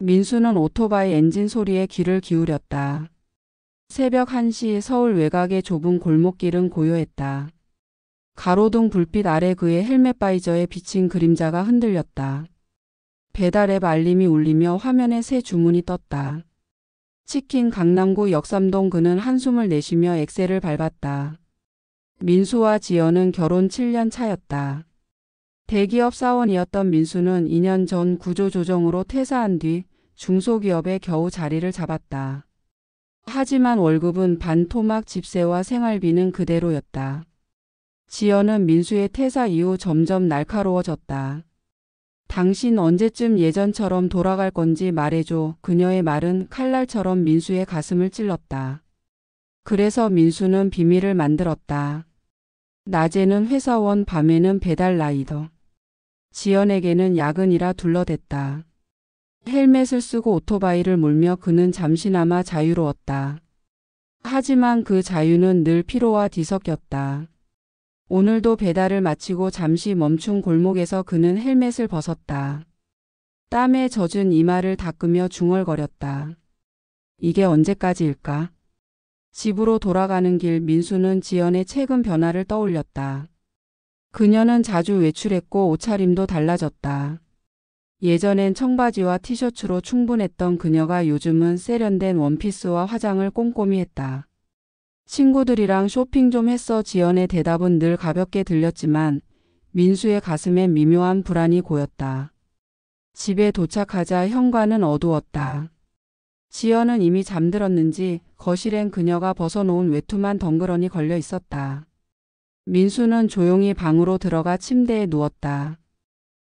민수는 오토바이 엔진 소리에 귀를 기울였다. 새벽 1시 서울 외곽의 좁은 골목길은 고요했다. 가로등 불빛 아래 그의 헬멧 바이저에 비친 그림자가 흔들렸다. 배달앱 알림이 울리며 화면에 새 주문이 떴다. 치킨 강남구 역삼동. 그는 한숨을 내쉬며 엑셀을 밟았다. 민수와 지연은 결혼 7년 차였다. 대기업 사원이었던 민수는 2년 전 구조조정으로 퇴사한 뒤 중소기업에 겨우 자리를 잡았다. 하지만 월급은 반토막, 집세와 생활비는 그대로였다. 지연은 민수의 퇴사 이후 점점 날카로워졌다. 당신 언제쯤 예전처럼 돌아갈 건지 말해줘. 그녀의 말은 칼날처럼 민수의 가슴을 찔렀다. 그래서 민수는 비밀을 만들었다. 낮에는 회사원, 밤에는 배달 라이더. 지연에게는 야근이라 둘러댔다. 헬멧을 쓰고 오토바이를 몰며 그는 잠시나마 자유로웠다. 하지만 그 자유는 늘 피로와 뒤섞였다. 오늘도 배달을 마치고 잠시 멈춘 골목에서 그는 헬멧을 벗었다. 땀에 젖은 이마를 닦으며 중얼거렸다. 이게 언제까지일까? 집으로 돌아가는 길 민수는 지연의 최근 변화를 떠올렸다. 그녀는 자주 외출했고 옷차림도 달라졌다. 예전엔 청바지와 티셔츠로 충분했던 그녀가 요즘은 세련된 원피스와 화장을 꼼꼼히 했다. 친구들이랑 쇼핑 좀 했어. 지연의 대답은 늘 가볍게 들렸지만 민수의 가슴엔 미묘한 불안이 고였다. 집에 도착하자 현관은 어두웠다. 지연은 이미 잠들었는지 거실엔 그녀가 벗어놓은 외투만 덩그러니 걸려 있었다. 민수는 조용히 방으로 들어가 침대에 누웠다.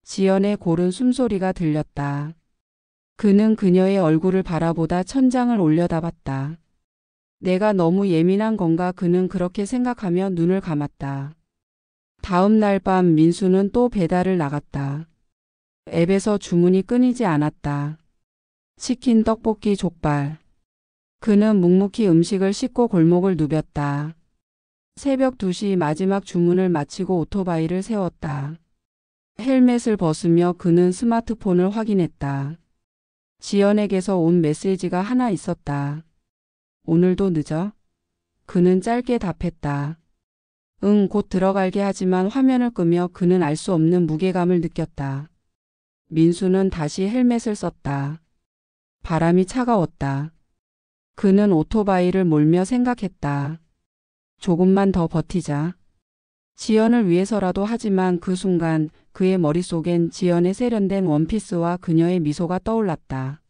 지연의 고른 숨소리가 들렸다. 그는 그녀의 얼굴을 바라보다 천장을 올려다봤다. 내가 너무 예민한 건가? 그는 그렇게 생각하며 눈을 감았다. 다음 날 밤 민수는 또 배달을 나갔다. 앱에서 주문이 끊이지 않았다. 치킨, 떡볶이, 족발. 그는 묵묵히 음식을 싣고 골목을 누볐다. 새벽 2시 마지막 주문을 마치고 오토바이를 세웠다. 헬멧을 벗으며 그는 스마트폰을 확인했다. 지연에게서 온 메시지가 하나 있었다. 오늘도 늦어? 그는 짧게 답했다. 응, 곧 들어갈게. 하지만 화면을 끄며 그는 알 수 없는 무게감을 느꼈다. 민수는 다시 헬멧을 썼다. 바람이 차가웠다. 그는 오토바이를 몰며 생각했다. 조금만 더 버티자. 지연을 위해서라도. 하지만 그 순간 그의 머릿속엔 지연의 세련된 원피스와 그녀의 미소가 떠올랐다.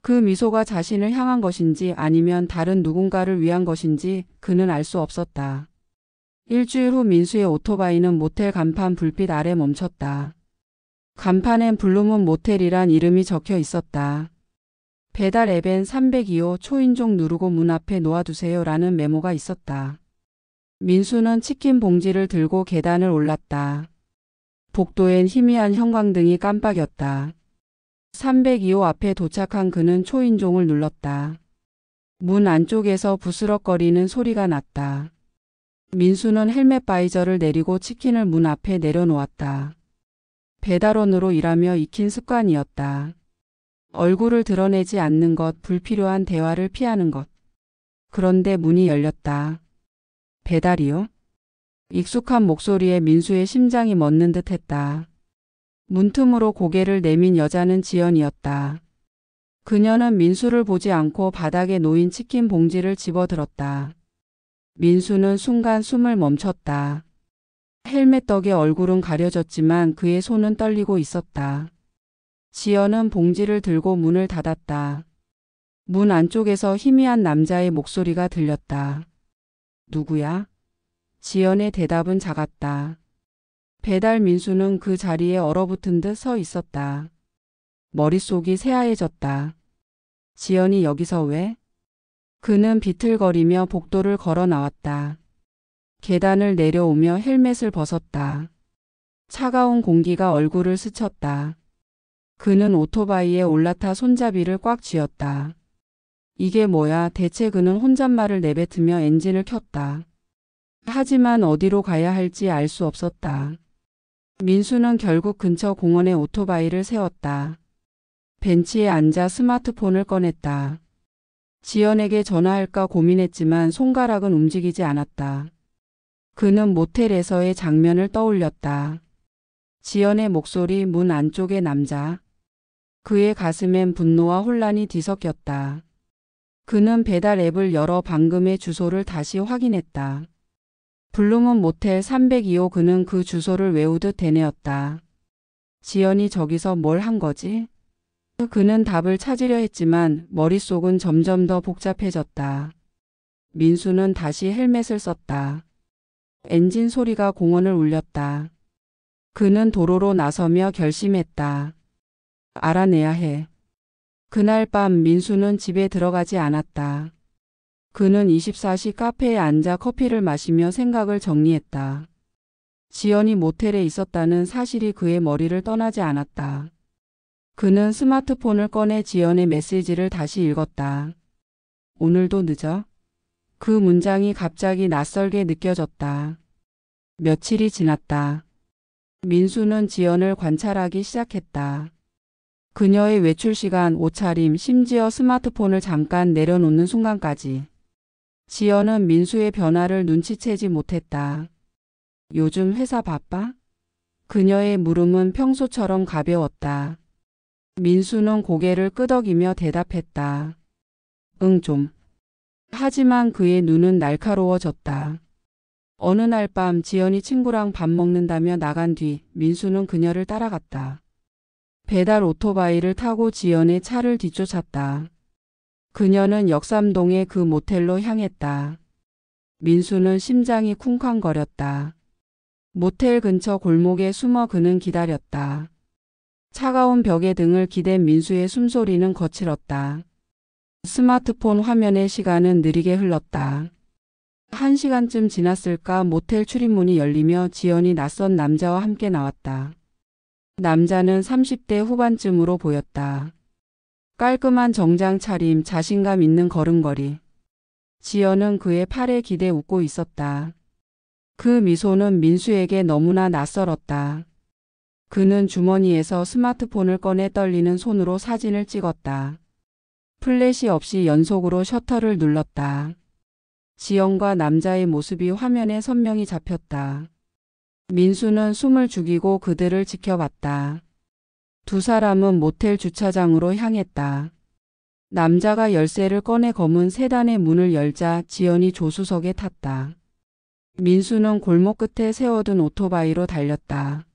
그 미소가 자신을 향한 것인지 아니면 다른 누군가를 위한 것인지 그는 알 수 없었다. 일주일 후 민수의 오토바이는 모텔 간판 불빛 아래 멈췄다. 간판엔 블루문 모텔이란 이름이 적혀 있었다. 배달 앱엔 302호 초인종 누르고 문 앞에 놓아두세요 라는 메모가 있었다. 민수는 치킨 봉지를 들고 계단을 올랐다. 복도엔 희미한 형광등이 깜빡였다. 302호 앞에 도착한 그는 초인종을 눌렀다. 문 안쪽에서 부스럭거리는 소리가 났다. 민수는 헬멧 바이저를 내리고 치킨을 문 앞에 내려놓았다. 배달원으로 일하며 익힌 습관이었다. 얼굴을 드러내지 않는 것, 불필요한 대화를 피하는 것. 그런데 문이 열렸다. 배달이요? 익숙한 목소리에 민수의 심장이 멎는 듯 했다. 문틈으로 고개를 내민 여자는 지연이었다. 그녀는 민수를 보지 않고 바닥에 놓인 치킨 봉지를 집어들었다. 민수는 순간 숨을 멈췄다. 헬멧 덕에 얼굴은 가려졌지만 그의 손은 떨리고 있었다. 지연은 봉지를 들고 문을 닫았다. 문 안쪽에서 희미한 남자의 목소리가 들렸다. 누구야? 지연의 대답은 작았다. 배달. 민수는 그 자리에 얼어붙은 듯 서 있었다. 머릿속이 새하얘졌다. 지연이 여기서 왜? 그는 비틀거리며 복도를 걸어 나왔다. 계단을 내려오며 헬멧을 벗었다. 차가운 공기가 얼굴을 스쳤다. 그는 오토바이에 올라타 손잡이를 꽉 쥐었다. 이게 뭐야? 대체. 그는 혼잣말을 내뱉으며 엔진을 켰다. 하지만 어디로 가야 할지 알 수 없었다. 민수는 결국 근처 공원에 오토바이를 세웠다. 벤치에 앉아 스마트폰을 꺼냈다. 지연에게 전화할까 고민했지만 손가락은 움직이지 않았다. 그는 모텔에서의 장면을 떠올렸다. 지연의 목소리, 문 안쪽의 남자. 그의 가슴엔 분노와 혼란이 뒤섞였다. 그는 배달 앱을 열어 방금의 주소를 다시 확인했다. 블루문 모텔 302호. 그는 그 주소를 외우듯 되뇌었다. 지연이 저기서 뭘 한 거지? 그는 답을 찾으려 했지만 머릿속은 점점 더 복잡해졌다. 민수는 다시 헬멧을 썼다. 엔진 소리가 공원을 울렸다. 그는 도로로 나서며 결심했다. 알아내야 해. 그날 밤 민수는 집에 들어가지 않았다. 그는 24시 카페에 앉아 커피를 마시며 생각을 정리했다. 지연이 모텔에 있었다는 사실이 그의 머리를 떠나지 않았다. 그는 스마트폰을 꺼내 지연의 메시지를 다시 읽었다. 오늘도 늦어? 그 문장이 갑자기 낯설게 느껴졌다. 며칠이 지났다. 민수는 지연을 관찰하기 시작했다. 그녀의 외출 시간, 옷차림, 심지어 스마트폰을 잠깐 내려놓는 순간까지. 지연은 민수의 변화를 눈치채지 못했다. 요즘 회사 바빠? 그녀의 물음은 평소처럼 가벼웠다. 민수는 고개를 끄덕이며 대답했다. 응, 좀. 하지만 그의 눈은 날카로워졌다. 어느 날 밤 지연이 친구랑 밥 먹는다며 나간 뒤 민수는 그녀를 따라갔다. 배달 오토바이를 타고 지연의 차를 뒤쫓았다. 그녀는 역삼동의 그 모텔로 향했다. 민수는 심장이 쿵쾅거렸다. 모텔 근처 골목에 숨어 그는 기다렸다. 차가운 벽에 등을 기댄 민수의 숨소리는 거칠었다. 스마트폰 화면의 시간은 느리게 흘렀다. 1시간쯤 지났을까 모텔 출입문이 열리며 지연이 낯선 남자와 함께 나왔다. 남자는 30대 후반쯤으로 보였다. 깔끔한 정장 차림, 자신감 있는 걸음걸이. 지연은 그의 팔에 기대 웃고 있었다. 그 미소는 민수에게 너무나 낯설었다. 그는 주머니에서 스마트폰을 꺼내 떨리는 손으로 사진을 찍었다. 플래시 없이 연속으로 셔터를 눌렀다. 지연과 남자의 모습이 화면에 선명히 잡혔다. 민수는 숨을 죽이고 그들을 지켜봤다. 두 사람은 모텔 주차장으로 향했다. 남자가 열쇠를 꺼내 검은 세단의 문을 열자 지연이 조수석에 탔다. 민수는 골목 끝에 세워둔 오토바이로 달렸다.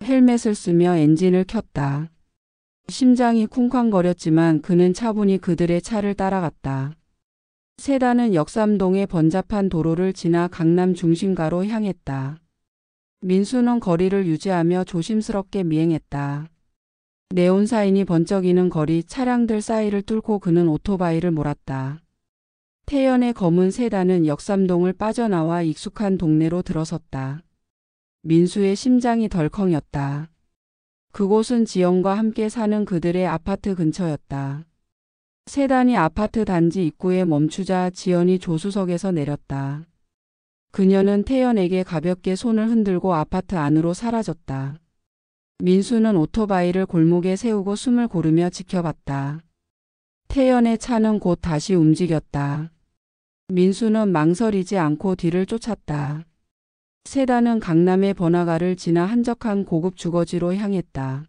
헬멧을 쓰며 엔진을 켰다. 심장이 쿵쾅거렸지만 그는 차분히 그들의 차를 따라갔다. 세단은 역삼동의 번잡한 도로를 지나 강남 중심가로 향했다. 민수는 거리를 유지하며 조심스럽게 미행했다. 네온 사인이 번쩍이는 거리, 차량들 사이를 뚫고 그는 오토바이를 몰았다. 태연의 검은 세단은 역삼동을 빠져나와 익숙한 동네로 들어섰다. 민수의 심장이 덜컹였다. 그곳은 지연과 함께 사는 그들의 아파트 근처였다. 세단이 아파트 단지 입구에 멈추자 지연이 조수석에서 내렸다. 그녀는 태연에게 가볍게 손을 흔들고 아파트 안으로 사라졌다. 민수는 오토바이를 골목에 세우고 숨을 고르며 지켜봤다. 태연의 차는 곧 다시 움직였다. 민수는 망설이지 않고 뒤를 쫓았다. 세단은 강남의 번화가를 지나 한적한 고급 주거지로 향했다.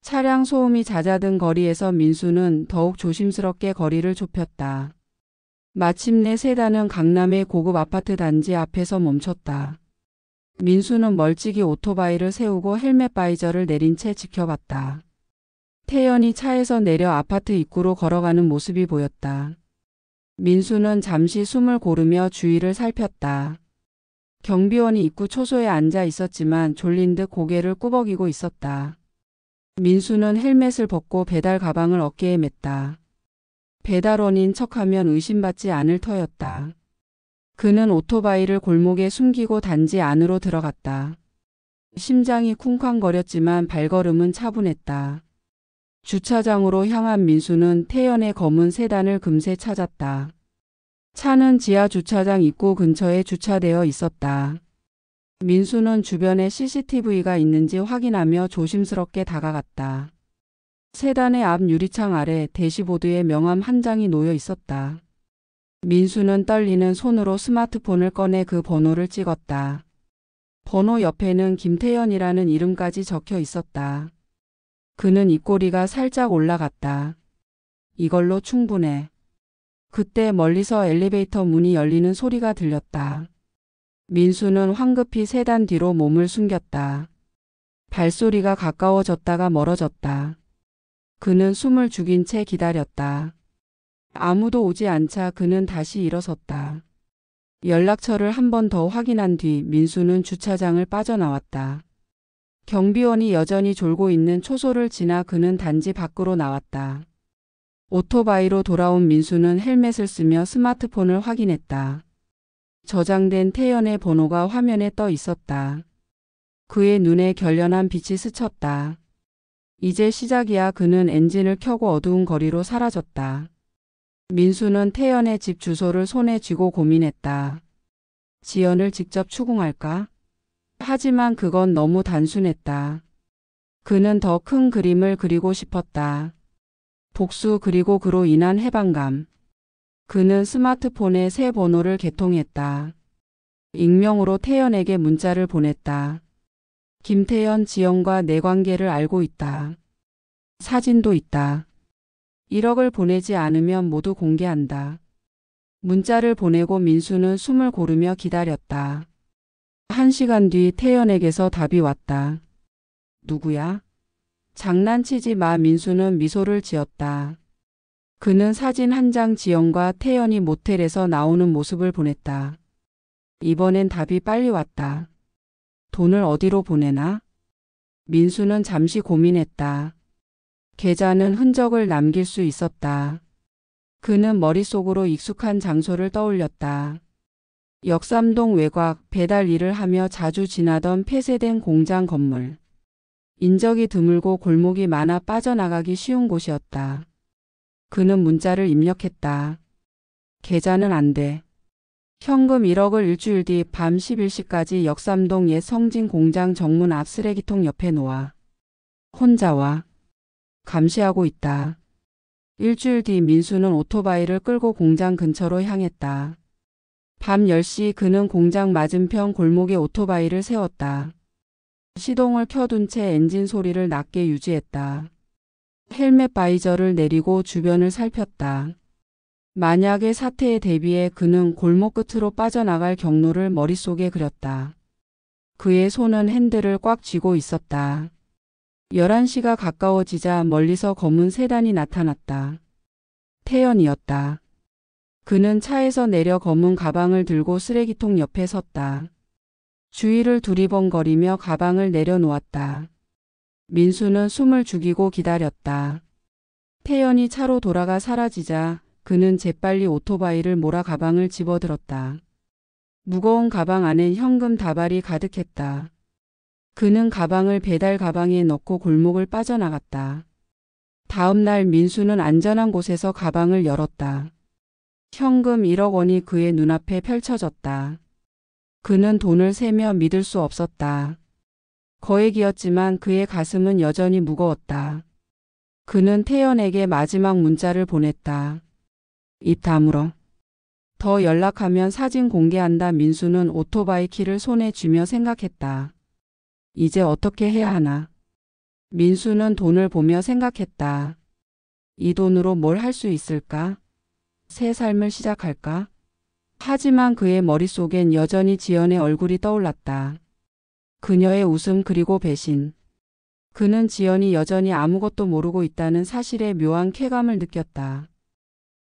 차량 소음이 잦아든 거리에서 민수는 더욱 조심스럽게 거리를 좁혔다. 마침내 세단은 강남의 고급 아파트 단지 앞에서 멈췄다. 민수는 멀찍이 오토바이를 세우고 헬멧 바이저를 내린 채 지켜봤다. 태연이 차에서 내려 아파트 입구로 걸어가는 모습이 보였다. 민수는 잠시 숨을 고르며 주위를 살폈다. 경비원이 입구 초소에 앉아 있었지만 졸린 듯 고개를 꾸벅이고 있었다. 민수는 헬멧을 벗고 배달 가방을 어깨에 맸다. 배달원인 척하면 의심받지 않을 터였다. 그는 오토바이를 골목에 숨기고 단지 안으로 들어갔다. 심장이 쿵쾅거렸지만 발걸음은 차분했다. 주차장으로 향한 민수는 태연의 검은 세단을 금세 찾았다. 차는 지하 주차장 입구 근처에 주차되어 있었다. 민수는 주변에 CCTV가 있는지 확인하며 조심스럽게 다가갔다. 세단의 앞 유리창 아래 대시보드에 명함 한 장이 놓여 있었다. 민수는 떨리는 손으로 스마트폰을 꺼내 그 번호를 찍었다. 번호 옆에는 김태현이라는 이름까지 적혀 있었다. 그는 입꼬리가 살짝 올라갔다. 이걸로 충분해. 그때 멀리서 엘리베이터 문이 열리는 소리가 들렸다. 민수는 황급히 세단 뒤로 몸을 숨겼다. 발소리가 가까워졌다가 멀어졌다. 그는 숨을 죽인 채 기다렸다. 아무도 오지 않자 그는 다시 일어섰다. 연락처를 한 번 더 확인한 뒤 민수는 주차장을 빠져나왔다. 경비원이 여전히 졸고 있는 초소를 지나 그는 단지 밖으로 나왔다. 오토바이로 돌아온 민수는 헬멧을 쓰며 스마트폰을 확인했다. 저장된 태연의 번호가 화면에 떠 있었다. 그의 눈에 결연한 빛이 스쳤다. 이제 시작이야. 그는 엔진을 켜고 어두운 거리로 사라졌다. 민수는 태연의 집 주소를 손에 쥐고 고민했다. 지연을 직접 추궁할까? 하지만 그건 너무 단순했다. 그는 더 큰 그림을 그리고 싶었다. 복수 그리고 그로 인한 해방감. 그는 스마트폰에 새 번호를 개통했다. 익명으로 태연에게 문자를 보냈다. 김태연, 지연과 내 관계를 알고 있다. 사진도 있다. 1억을 보내지 않으면 모두 공개한다. 문자를 보내고 민수는 숨을 고르며 기다렸다. 1시간 뒤 태연에게서 답이 왔다. 누구야? 장난치지 마. 민수는 미소를 지었다. 그는 사진 한 장 지연과 태연이 모텔에서 나오는 모습을 보냈다. 이번엔 답이 빨리 왔다. 돈을 어디로 보내나? 민수는 잠시 고민했다. 계좌는 흔적을 남길 수 있었다. 그는 머릿속으로 익숙한 장소를 떠올렸다. 역삼동 외곽, 배달 일을 하며 자주 지나던 폐쇄된 공장 건물. 인적이 드물고 골목이 많아 빠져나가기 쉬운 곳이었다. 그는 문자를 입력했다. 계좌는 안 돼. 현금 1억을 일주일 뒤 밤 11시까지 역삼동 옛 성진 공장 정문 앞 쓰레기통 옆에 놓아. 혼자 와. 감시하고 있다. 일주일 뒤 민수는 오토바이를 끌고 공장 근처로 향했다. 밤 10시 그는 공장 맞은편 골목에 오토바이를 세웠다. 시동을 켜둔 채 엔진 소리를 낮게 유지했다. 헬멧 바이저를 내리고 주변을 살폈다. 만약의 사태에 대비해 그는 골목 끝으로 빠져나갈 경로를 머릿속에 그렸다. 그의 손은 핸들을 꽉 쥐고 있었다. 11시가 가까워지자 멀리서 검은 세단이 나타났다. 태연이었다. 그는 차에서 내려 검은 가방을 들고 쓰레기통 옆에 섰다. 주위를 두리번거리며 가방을 내려놓았다. 민수는 숨을 죽이고 기다렸다. 태연이 차로 돌아가 사라지자 그는 재빨리 오토바이를 몰아 가방을 집어들었다. 무거운 가방 안엔 현금 다발이 가득했다. 그는 가방을 배달 가방에 넣고 골목을 빠져나갔다. 다음 날 민수는 안전한 곳에서 가방을 열었다. 현금 1억 원이 그의 눈앞에 펼쳐졌다. 그는 돈을 세며 믿을 수 없었다. 거액이었지만 그의 가슴은 여전히 무거웠다. 그는 태연에게 마지막 문자를 보냈다. 입 다물어. 더 연락하면 사진 공개한다. 민수는 오토바이 키를 손에 쥐며 생각했다. 이제 어떻게 해야 하나? 민수는 돈을 보며 생각했다. 이 돈으로 뭘 할 수 있을까? 새 삶을 시작할까? 하지만 그의 머릿속엔 여전히 지연의 얼굴이 떠올랐다. 그녀의 웃음 그리고 배신. 그는 지연이 여전히 아무것도 모르고 있다는 사실에 묘한 쾌감을 느꼈다.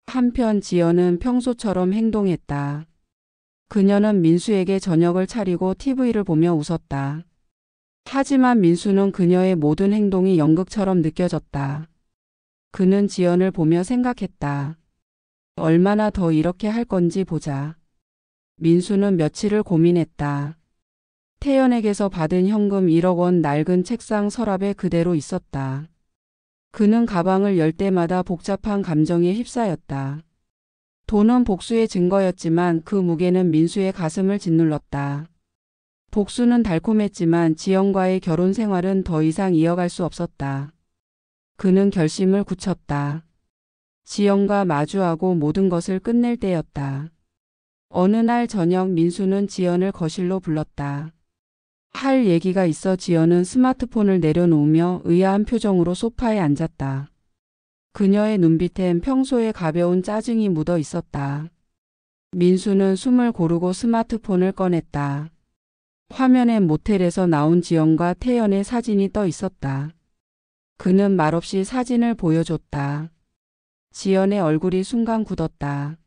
한편 지연은 평소처럼 행동했다. 그녀는 민수에게 저녁을 차리고 TV를 보며 웃었다. 하지만 민수는 그녀의 모든 행동이 연극처럼 느껴졌다. 그는 지연을 보며 생각했다. 얼마나 더 이렇게 할 건지 보자. 민수는 며칠을 고민했다. 태연에게서 받은 현금 1억 원 낡은 책상 서랍에 그대로 있었다. 그는 가방을 열 때마다 복잡한 감정에 휩싸였다. 돈은 복수의 증거였지만 그 무게는 민수의 가슴을 짓눌렀다. 복수는 달콤했지만 지연과의 결혼 생활은 더 이상 이어갈 수 없었다. 그는 결심을 굳혔다. 지연과 마주하고 모든 것을 끝낼 때였다. 어느 날 저녁 민수는 지연을 거실로 불렀다. 할 얘기가 있어. 지연은 스마트폰을 내려놓으며 의아한 표정으로 소파에 앉았다. 그녀의 눈빛엔 평소에 가벼운 짜증이 묻어 있었다. 민수는 숨을 고르고 스마트폰을 꺼냈다. 화면엔 모텔에서 나온 지연과 태연의 사진이 떠 있었다. 그는 말없이 사진을 보여줬다. 지연의 얼굴이 순간 굳었다.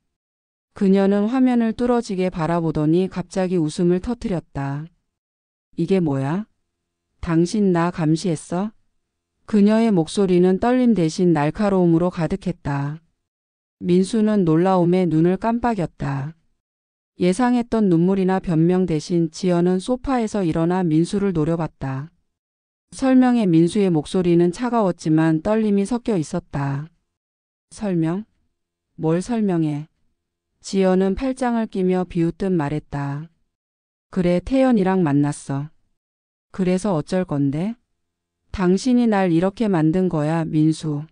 그녀는 화면을 뚫어지게 바라보더니 갑자기 웃음을 터뜨렸다. 이게 뭐야? 당신 나 감시했어? 그녀의 목소리는 떨림 대신 날카로움으로 가득했다. 민수는 놀라움에 눈을 깜빡였다. 예상했던 눈물이나 변명 대신 지연은 소파에서 일어나 민수를 노려봤다. 설명에 민수의 목소리는 차가웠지만 떨림이 섞여 있었다. 설명? 뭘 설명해? 지연은 팔짱을 끼며 비웃듯 말했다. 그래, 태연이랑 만났어. 그래서 어쩔 건데? 당신이 날 이렇게 만든 거야, 민수.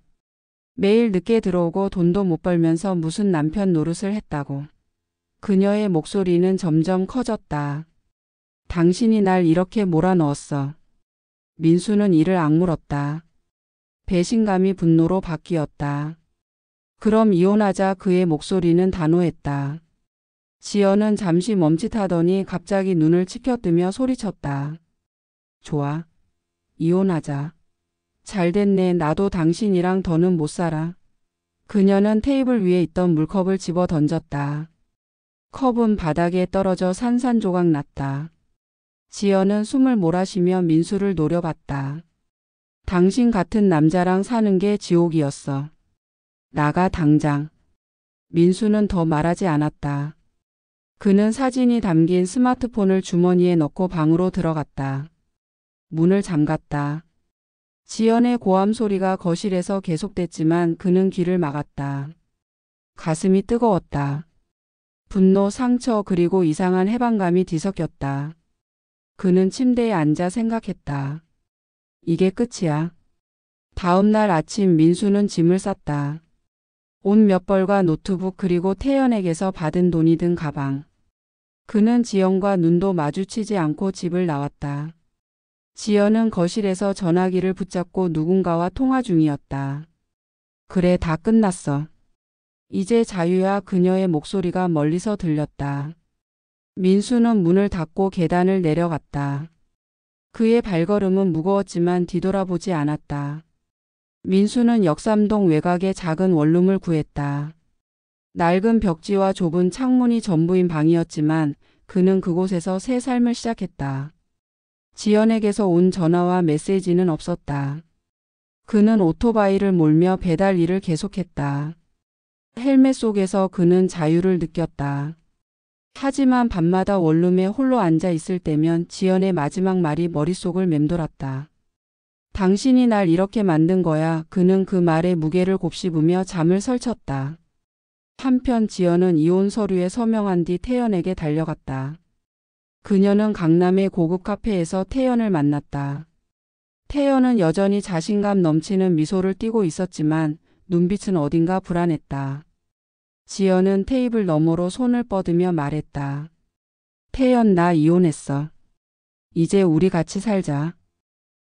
매일 늦게 들어오고 돈도 못 벌면서 무슨 남편 노릇을 했다고. 그녀의 목소리는 점점 커졌다. 당신이 날 이렇게 몰아넣었어. 민수는 이를 악물었다. 배신감이 분노로 바뀌었다. 그럼 이혼하자. 그의 목소리는 단호했다. 지연은 잠시 멈칫하더니 갑자기 눈을 치켜뜨며 소리쳤다. 좋아. 이혼하자. 잘됐네. 나도 당신이랑 더는 못 살아. 그녀는 테이블 위에 있던 물컵을 집어 던졌다. 컵은 바닥에 떨어져 산산조각 났다. 지연은 숨을 몰아쉬며 민수를 노려봤다. 당신 같은 남자랑 사는 게 지옥이었어. 나가 당장. 민수는 더 말하지 않았다. 그는 사진이 담긴 스마트폰을 주머니에 넣고 방으로 들어갔다. 문을 잠갔다. 지연의 고함 소리가 거실에서 계속됐지만 그는 귀를 막았다. 가슴이 뜨거웠다. 분노, 상처 그리고 이상한 해방감이 뒤섞였다. 그는 침대에 앉아 생각했다. 이게 끝이야. 다음 날 아침 민수는 짐을 쌌다. 옷 몇 벌과 노트북 그리고 태연에게서 받은 돈이 든 가방. 그는 지연과 눈도 마주치지 않고 집을 나왔다. 지연은 거실에서 전화기를 붙잡고 누군가와 통화 중이었다. 그래, 다 끝났어. 이제 자유야. 그녀의 목소리가 멀리서 들렸다. 민수는 문을 닫고 계단을 내려갔다. 그의 발걸음은 무거웠지만 뒤돌아보지 않았다. 민수는 역삼동 외곽의 작은 원룸을 구했다. 낡은 벽지와 좁은 창문이 전부인 방이었지만 그는 그곳에서 새 삶을 시작했다. 지연에게서 온 전화와 메시지는 없었다. 그는 오토바이를 몰며 배달 일을 계속했다. 헬멧 속에서 그는 자유를 느꼈다. 하지만 밤마다 원룸에 홀로 앉아 있을 때면 지연의 마지막 말이 머릿속을 맴돌았다. 당신이 날 이렇게 만든 거야. 그는 그 말에 무게를 곱씹으며 잠을 설쳤다. 한편 지연은 이혼 서류에 서명한 뒤 태연에게 달려갔다. 그녀는 강남의 고급 카페에서 태연을 만났다. 태연은 여전히 자신감 넘치는 미소를 띠고 있었지만 눈빛은 어딘가 불안했다. 지연은 테이블 너머로 손을 뻗으며 말했다. 태연, 나 이혼했어. 이제 우리 같이 살자.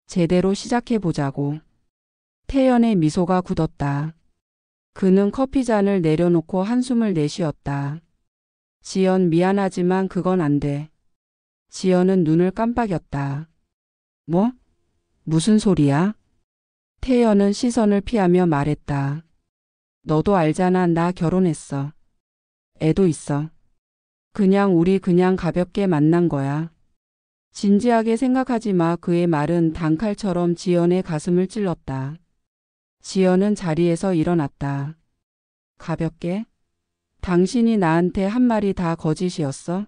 제대로 시작해보자고. 태연의 미소가 굳었다. 그는 커피잔을 내려놓고 한숨을 내쉬었다. 지연, 미안하지만 그건 안 돼. 지연은 눈을 깜빡였다. 뭐? 무슨 소리야? 태연은 시선을 피하며 말했다. 너도 알잖아. 나 결혼했어. 애도 있어. 우리 그냥 가볍게 만난 거야. 진지하게 생각하지 마. 그의 말은 단칼처럼 지연의 가슴을 찔렀다. 지연은 자리에서 일어났다. 가볍게? 당신이 나한테 한 말이 다 거짓이었어?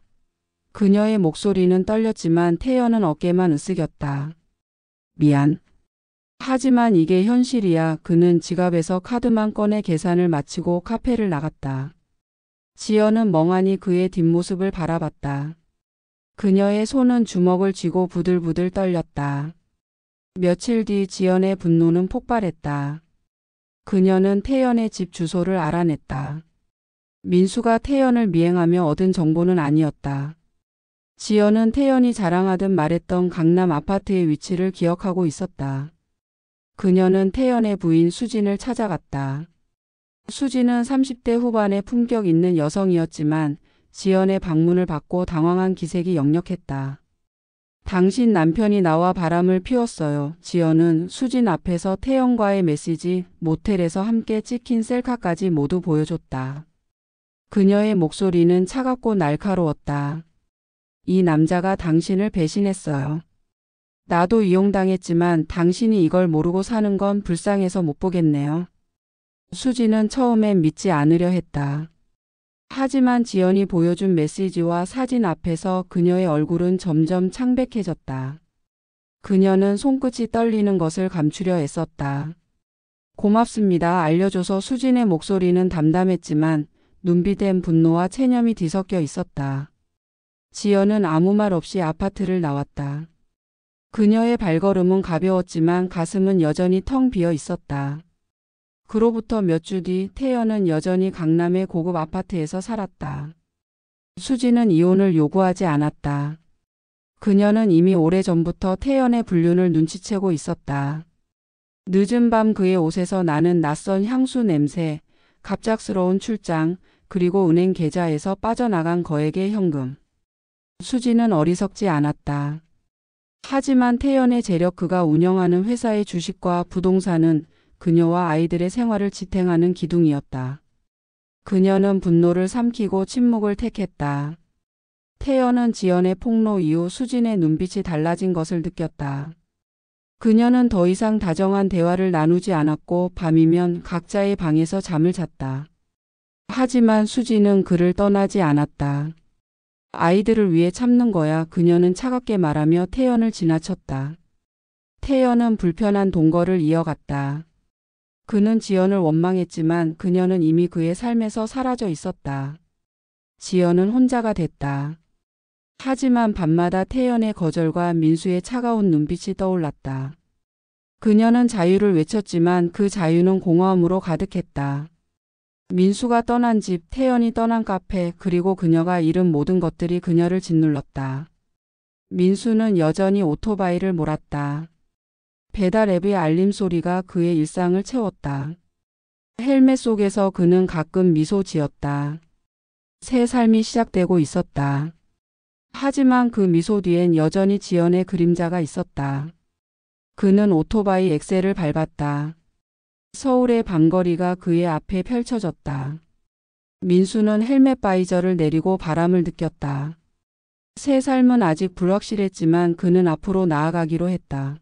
그녀의 목소리는 떨렸지만 태연은 어깨만 으쓱였다. 미안. 하지만 이게 현실이야. 그는 지갑에서 카드만 꺼내 계산을 마치고 카페를 나갔다. 지연은 멍하니 그의 뒷모습을 바라봤다. 그녀의 손은 주먹을 쥐고 부들부들 떨렸다. 며칠 뒤 지연의 분노는 폭발했다. 그녀는 태연의 집 주소를 알아냈다. 민수가 태연을 미행하며 얻은 정보는 아니었다. 지연은 태연이 자랑하듯 말했던 강남 아파트의 위치를 기억하고 있었다. 그녀는 태연의 부인 수진을 찾아갔다. 수진은 30대 후반의 품격 있는 여성이었지만 지연의 방문을 받고 당황한 기색이 역력했다. 당신 남편이 나와 바람을 피웠어요. 지연은 수진 앞에서 태연과의 메시지, 모텔에서 함께 찍힌 셀카까지 모두 보여줬다. 그녀의 목소리는 차갑고 날카로웠다. 이 남자가 당신을 배신했어요. 나도 이용당했지만 당신이 이걸 모르고 사는 건 불쌍해서 못 보겠네요. 수진은 처음엔 믿지 않으려 했다. 하지만 지연이 보여준 메시지와 사진 앞에서 그녀의 얼굴은 점점 창백해졌다. 그녀는 손끝이 떨리는 것을 감추려 애썼다. 고맙습니다. 알려줘서. 수진의 목소리는 담담했지만 눈빛엔 분노와 체념이 뒤섞여 있었다. 지연은 아무 말 없이 아파트를 나왔다. 그녀의 발걸음은 가벼웠지만 가슴은 여전히 텅 비어 있었다. 그로부터 몇 주 뒤 태연은 여전히 강남의 고급 아파트에서 살았다. 수진은 이혼을 요구하지 않았다. 그녀는 이미 오래전부터 태연의 불륜을 눈치채고 있었다. 늦은 밤 그의 옷에서 나는 낯선 향수 냄새, 갑작스러운 출장, 그리고 은행 계좌에서 빠져나간 거액의 현금. 수진은 어리석지 않았다. 하지만 태연의 재력, 그가 운영하는 회사의 주식과 부동산은 그녀와 아이들의 생활을 지탱하는 기둥이었다. 그녀는 분노를 삼키고 침묵을 택했다. 태연은 지연의 폭로 이후 수진의 눈빛이 달라진 것을 느꼈다. 그녀는 더 이상 다정한 대화를 나누지 않았고 밤이면 각자의 방에서 잠을 잤다. 하지만 수진은 그를 떠나지 않았다. 아이들을 위해 참는 거야. 그녀는 차갑게 말하며 태연을 지나쳤다. 태연은 불편한 동거를 이어갔다. 그는 지연을 원망했지만 그녀는 이미 그의 삶에서 사라져 있었다. 지연은 혼자가 됐다. 하지만 밤마다 태연의 거절과 민수의 차가운 눈빛이 떠올랐다. 그녀는 자유를 외쳤지만 그 자유는 공허함으로 가득했다. 민수가 떠난 집, 태연이 떠난 카페, 그리고 그녀가 잃은 모든 것들이 그녀를 짓눌렀다. 민수는 여전히 오토바이를 몰았다. 배달 앱의 알림 소리가 그의 일상을 채웠다. 헬멧 속에서 그는 가끔 미소 지었다. 새 삶이 시작되고 있었다. 하지만 그 미소 뒤엔 여전히 지연의 그림자가 있었다. 그는 오토바이 엑셀을 밟았다. 서울의 밤거리가 그의 앞에 펼쳐졌다. 민수는 헬멧 바이저를 내리고 바람을 느꼈다. 새 삶은 아직 불확실했지만 그는 앞으로 나아가기로 했다.